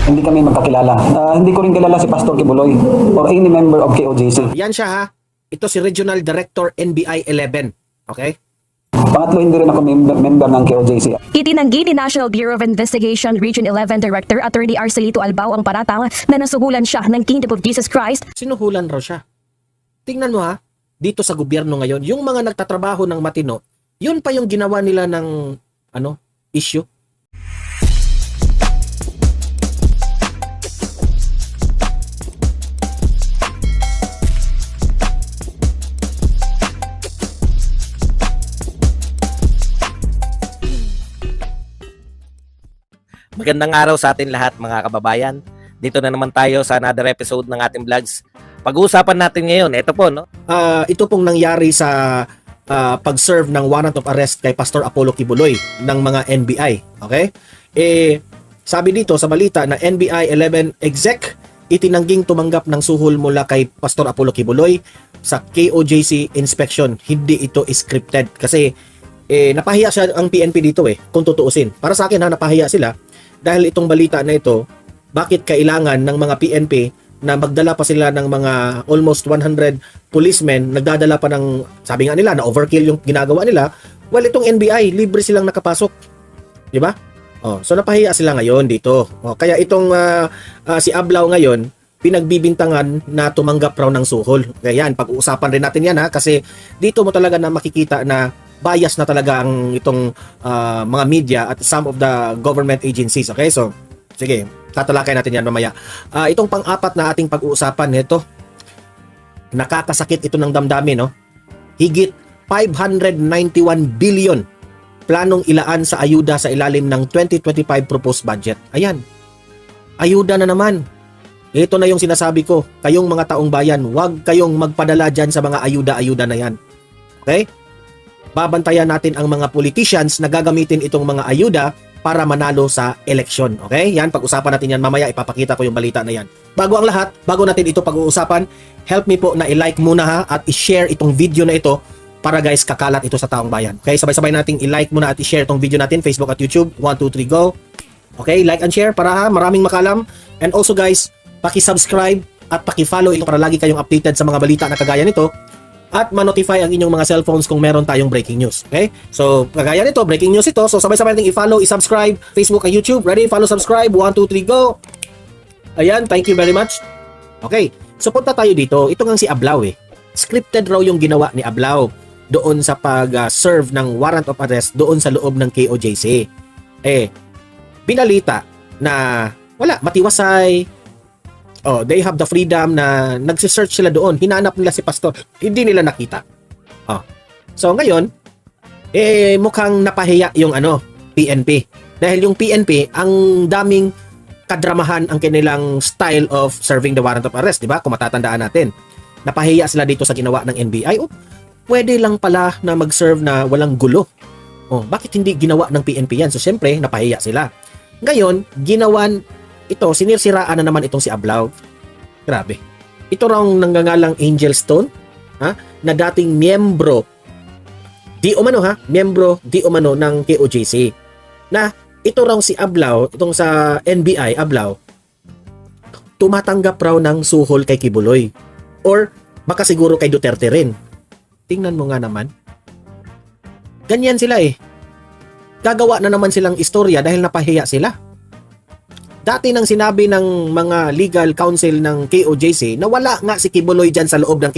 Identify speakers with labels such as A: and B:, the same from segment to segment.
A: Hindi kami magkakilala. Hindi ko rin kilala si Pastor Kibuloy or any member of KOJC.
B: Yan siya ha. Ito si Regional Director NBI 11. Okay?
A: Pangatlo, hindi rin ako member ng KOJC.
C: Itinanggi ni National Bureau of Investigation Region 11 Director Attorney Arcelito Albao ang paratang na nasuhulan siya ng Kingdom of Jesus Christ.
B: Sinuhulan raw siya. Tingnan mo ha, dito sa gobyerno ngayon, yung mga nagtatrabaho ng matino, yun pa yung ginawa nila ng issue.
D: Magandang araw sa atin lahat mga kababayan. Dito na naman tayo sa another episode ng ating vlogs. Pag-uusapan natin ngayon, ito po, no?
B: Ito pong nangyari sa pag-serve ng warrant of arrest kay Pastor Apollo Kibuloy ng mga NBI. Okay? Sabi dito sa balita na NBI 11 exec itinangging tumanggap ng suhol mula kay Pastor Apollo Kibuloy sa KOJC inspection. Hindi ito scripted kasi napahiya siya ang PNP dito kung tutuusin. Para sa akin napahiya sila dahil itong balita na ito, bakit kailangan ng mga PNP na magdala pa sila ng mga almost 100 policemen, nagdadala pa ng, sabi nga nila, na overkill yung ginagawa nila. Well, itong NBI, libre silang nakapasok. Di ba? So napahiya sila ngayon dito. Kaya itong si Ablao ngayon, pinagbibintangan na tumanggap raw ng suhol. Kaya yan, pag-uusapan rin natin yan kasi dito mo talaga na makikita na bias na talaga ang itong mga media at some of the government agencies. Okay, so sige, tatalakay natin yan mamaya. Itong pang-apat na ating pag-uusapan nito, nakakasakit ito ng damdamin, no? Higit 591 billion planong ilaan sa ayuda sa ilalim ng 2025 proposed budget. Ayan, ayuda na naman. Ito na yung sinasabi ko, kayong mga taong bayan, huwag kayong magpadala dyan sa mga ayuda-ayuda na yan. Okay? Babantayan natin ang mga politicians na gagamitin itong mga ayuda para manalo sa eleksyon. Okay? Yan, pag-usapan natin yan mamaya. Ipapakita ko yung balita na yan. Bago ang lahat, bago natin ito pag-uusapan, help me po na i-like muna at i-share itong video na ito para guys, kakalat ito sa taong bayan. Okay? Sabay-sabay nating i-like muna at i-share itong video natin, Facebook at YouTube. 1, 2, 3, go! Okay? Like and share para maraming makalam. And also guys, paki-subscribe at paki-follow ito para lagi kayong updated sa mga balita na kagaya nito. At ma-notify ang inyong mga cellphones kung meron tayong breaking news. Okay? So, kagaya nito, breaking news ito. So, sabay-sabay natin i-follow, i-subscribe, Facebook at YouTube. Ready? Follow, subscribe. 1, 2, 3, go! Ayan, thank you very much. Okay, so punta tayo dito. Ito nga si Ablao Scripted raw yung ginawa ni Ablao doon sa pag-serve ng warrant of arrest doon sa loob ng KOJC. Binalita na wala, matiwasay. They have the freedom na nagsisearch sila doon. Hinanap nila si Pastor. Hindi nila nakita. So ngayon, mukhang napahiya yung PNP. Dahil yung PNP, ang daming kadramahan ang kanilang style of serving the warrant of arrest. Diba? Kung matatandaan natin. Napahiya sila dito sa ginawa ng NBI. Pwede lang pala na mag-serve na walang gulo. Bakit hindi ginawa ng PNP yan? So syempre, napahiya sila. Ngayon, ginawan ito, sinirsiraan na naman itong si Ablao. Grabe. Ito raw nangangalang Angel Stone, na dating miyembro di umano ng KOJC. Na ito raw si Ablao, itong sa NBI, Ablao, tumatanggap raw ng suhol kay Kibuloy. Or baka siguro kay Duterte rin. Tingnan mo nga naman. Ganyan sila Gagawa na naman silang istorya dahil napahiya sila. Dati nang sinabi ng mga legal counsel ng KOJC na wala nga si Kibuloy dyan sa loob ng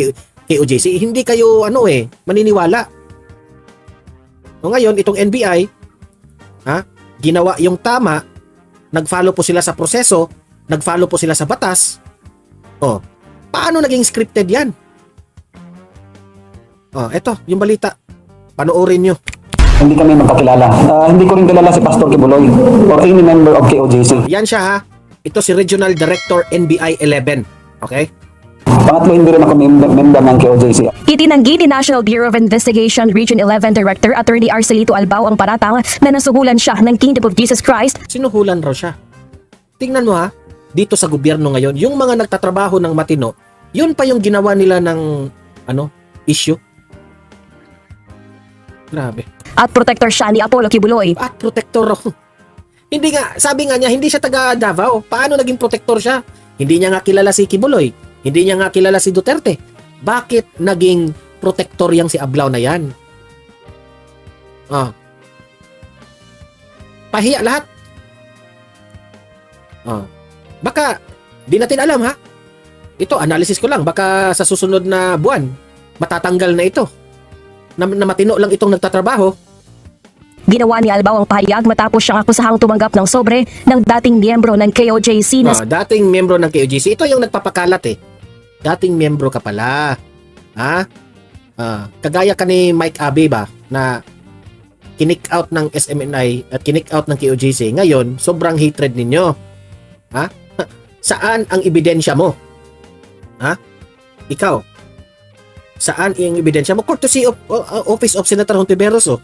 B: KOJC. Hindi kayo maniniwala. Ngayon, itong NBI, ginawa yung tama, nag-follow po sila sa proseso, nag-follow po sila sa batas. Paano naging scripted yan? Eto, yung balita. Panoorin nyo.
A: Hindi kami magkakilala. Hindi ko rin kilala si Pastor Kibuloy or any member of KOJC.
B: Yan siya ha. Ito si Regional Director NBI 11. Okay?
A: Pangatlo, hindi rin ako member ng KOJC.
C: Itinanggi ni National Bureau of Investigation Region 11 Director Attorney Arcelito Albao ang paratang na nasuhulan siya ng Kingdom of Jesus Christ.
B: Sinuhulan raw siya. Tingnan mo dito sa gobyerno ngayon, yung mga nagtatrabaho ng matino, yun pa yung ginawa nila ng issue. Grabe.
C: At protector siya ni Apollo Kibuloy.
B: At protector raw. Hindi nga, sabi nga niya, hindi siya taga Davao. Paano naging protector siya? Hindi niya nga kilala si Kibuloy. Hindi niya nga kilala si Duterte. Bakit naging protector yang si Ablao na yan? Ah. Pahiya lahat. Ah. Baka, di natin alam ha. Ito, analysis ko lang. Baka sa susunod na buwan, matatanggal na ito. Na matino lang itong nagtatrabaho.
C: Ginawa ni Albao ang pahayag matapos siyang akusahang tumanggap ng sobre ng dating miyembro ng KOJC na
B: Dating miyembro ng KOJC. Ito yung nagpapakalat eh. Dating miyembro ka pala. Ha? Kagaya ka ni Mike Abe ba na kinik out ng SMNI at kinik out ng KOJC. Ngayon, sobrang hatred ninyo. Ha? Saan ang ebidensya mo? Ha? Ikaw? Saan ang ebidensya mo? Courtesy of Office of Senator Hontiveros oh.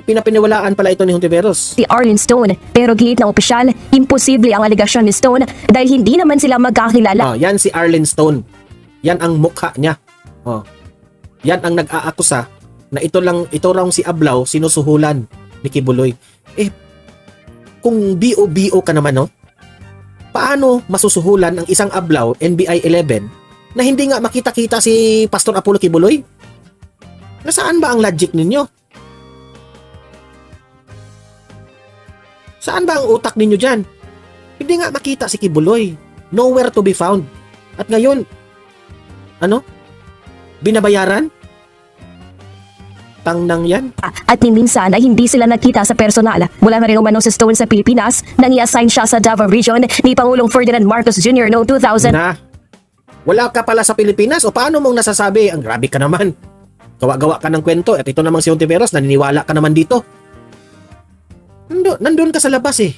B: Pinapiniwalaan pala ito ni Hontiveros.
C: si Arlene Stone. Pero gihit ng opisyal, imposible ang aligasyon ni Stone dahil hindi naman sila magkakilala.
B: Yan si Arlene Stone. Yan ang mukha niya. Yan ang nag-aakusa na ito raw si Ablao sinusuhulan ni Kibuloy. Kung BO ka naman no, paano masusuhulan ang isang Ablao NBI 11 na hindi nga makita-kita si Pastor Apollo Kibuloy? Nasaan ba ang logic ninyo? Saan ba ang utak ninyo dyan? Hindi nga makita si Kibuloy. Nowhere to be found. At ngayon, binabayaran? Tangnang yan.
C: At minsan ay hindi sila nakita sa personal. Wala na rin umano si Stone sa Pilipinas nang i-assign siya sa Davao Region ni Pangulong Ferdinand Marcos Jr. noong 2000.
B: Wala ka pala sa Pilipinas o paano mong nasasabi? Ang grabe ka naman. Gawa-gawa ka ng kwento at ito namang si Hontiveros, naniniwala ka naman dito. Nandun ka sa labas eh.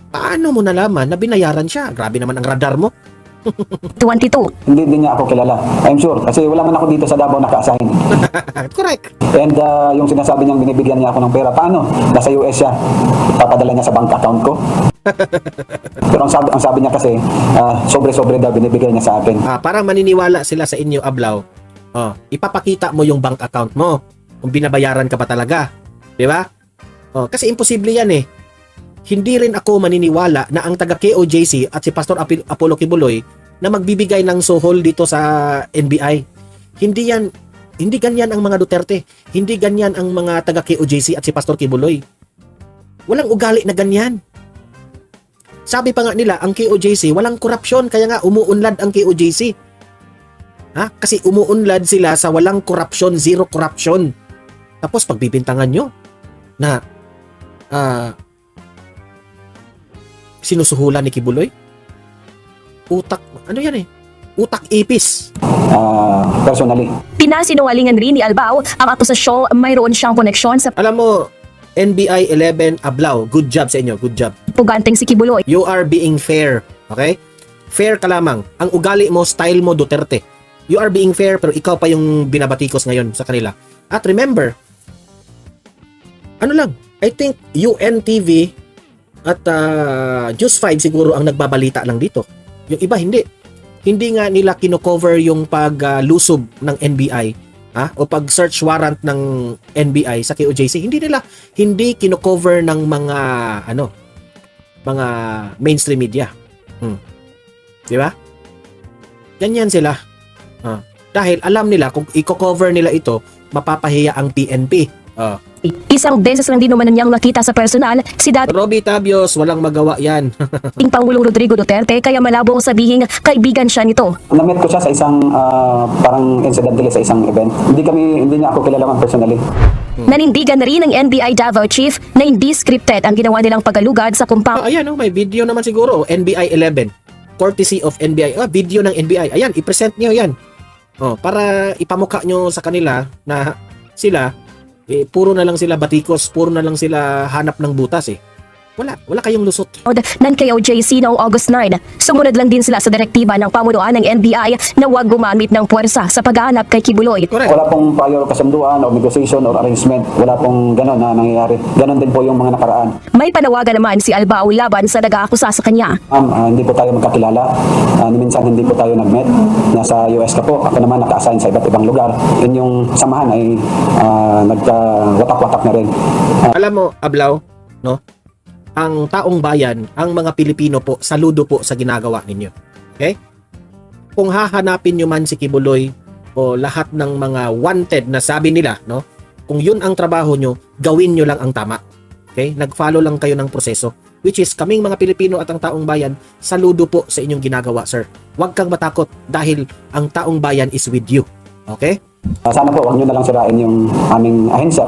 B: Paano mo nalaman na binayaran siya? Grabe naman ang radar mo.
C: 22.
A: Hindi din niya ako kilala. I'm sure. Kasi wala man ako dito sa Davao naka-assign.
B: Correct.
A: And yung sinasabi niyang binibigyan niya ako ng pera, paano? Nasa US siya. Papadala niya sa bank account ko. Pero ang sabi niya kasi, sobre-sobre daw binibigay niya sa akin.
B: Para maniniwala sila sa inyo, Ablao, ipapakita mo yung bank account mo kung binabayaran ka pa talaga. Di ba? Kasi imposible yan eh. Hindi rin ako maniniwala na ang taga KOJC at si Pastor Apollo Kibuloy na magbibigay ng suhol dito sa NBI. Hindi ganyan ang mga Duterte. Hindi ganyan ang mga taga KOJC at si Pastor Kibuloy. Walang ugali na ganyan. Sabi pa nga nila, ang KOJC walang korupsyon, kaya nga umuunlad ang KOJC. Kasi umuunlad sila sa walang korupsyon, zero corruption. Tapos pagbibintangan nyo na sinusuhulan ni Kibuloy? Utak, utak ipis.
A: Personally.
C: Pinasinungalingan rin ni Albao ang akusasyong mayroon siyang koneksyon sa
B: Alam mo, NBI 11 Ablao, good job sa inyo, good job.
C: puganteng si Kibuloy.
B: You are being fair, okay? Fair ka lamang. Ang ugali mo, style mo, Duterte. You are being fair, pero ikaw pa yung binabatikos ngayon sa kanila. At remember, I think UNTV at News 5 siguro ang nagbabalita lang dito. Yung iba hindi. Hindi nga nila kino-cover yung paglusob ng NBI o pag search warrant ng NBI sa KOJC. Hindi kino-cover ng mga mainstream media. Di ba? Ganyan sila. Dahil alam nila kung i-cover nila ito, mapapahiya ang PNP.
C: Isang beses lang din naman niyang nakita sa personal si dating
B: Robby Tabios, walang magawa yan.
C: Pangulong Rodrigo Duterte kaya malabo ang sabihing kaibigan siya nito.
A: Na-meet ko siya sa isang parang incidentally sa isang event. Hindi niya ako kilala man personally.
C: Nanindigan na rin ng NBI Davao Chief na hindi scripted ang ginawa nilang paggalugad sa compound.
B: Ayan, may video naman siguro. NBI 11. Courtesy of NBI. Video ng NBI. Ayan, i-present nyo yan. Para ipamukha nyo sa kanila na sila, puro na lang sila batikos, puro na lang sila hanap ng butas eh. Wala kayong lusot.
C: Ng KOJC noong August 9, sumunod lang din sila sa direktiba ng pamunuan ng NBI na huwag gumamit ng puwersa sa paghahanap kay Kibuloy.
B: Correct.
A: Wala pong prior kasunduan o negotiation or arrangement. Wala pong gano'n na nangyayari. Ganon din po yung mga nakaraan.
C: May panawagan naman si Albao laban sa nag-aakusa sa kanya.
A: Hindi po tayo magkakilala. Minsan hindi po tayo nag-met. Nasa US ka po. Ako naman naka-assign sa iba't ibang lugar. Inyong samahan ay nagwatak-watak na rin.
B: Alam mo, Ablao, no? ang taong bayan, ang mga Pilipino po, saludo po sa ginagawa ninyo. Okay? Kung hahanapin nyo man si Kibuloy o lahat ng mga wanted na sabi nila, no? Kung yun ang trabaho nyo, gawin nyo lang ang tama. Okay? Nag-follow lang kayo ng proseso. Which is, kaming mga Pilipino at ang taong bayan, saludo po sa inyong ginagawa, sir. Huwag kang matakot dahil ang taong bayan is with you. Okay?
A: Sana po, huwag nyo na lang sirain yung aming ahensya.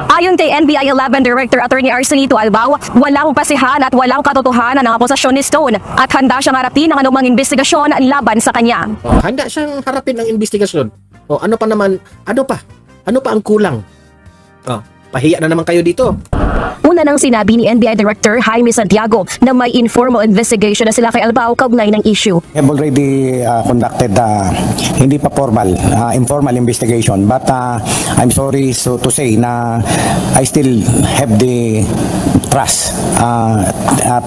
C: Ayon kay NBI 11 Director Attorney Arsenito Albao, walang pasihan at walang katotohanan ang akusasyon ni Stone at handa siyang harapin ang anumang investigasyon laban sa kanya.
B: Handa siyang harapin ang investigasyon. Ano pa naman, ano pa ang kulang? Pahiya na naman kayo dito.
C: Una nang sinabi ni NBI Director Jaime Santiago na may informal investigation na sila kay Albao kaugnay ng issue.
E: Have already conducted hindi pa formal, informal investigation, but I'm sorry to say na I still have the trust.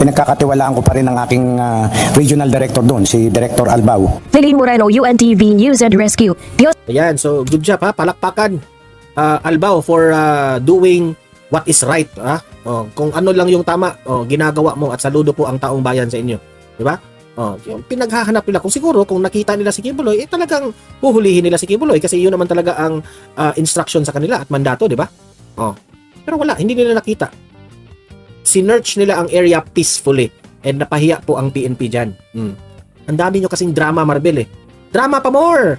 E: Pinagkakatiwalaan ko pa rin ang aking regional director doon, si Director Albao.
C: Feline Moreno, UNTV News and Rescue. Dios
B: Ayan, so good job ha, palakpakan Albao for doing what is right, ha? Kung ano lang yung tama, ginagawa mo at saludo po ang taong bayan sa inyo, di ba? Yung pinaghahanap nila, kung siguro kung nakita nila si Kibuloy, talagang huhulihin nila si Kibuloy kasi yun naman talaga ang instruction sa kanila at mandato, di ba? Pero wala, hindi nila nakita. Sinearch nila ang area peacefully and napahiya po ang PNP dyan. Ang dami nyo kasing drama, Marbel eh. Drama pa more!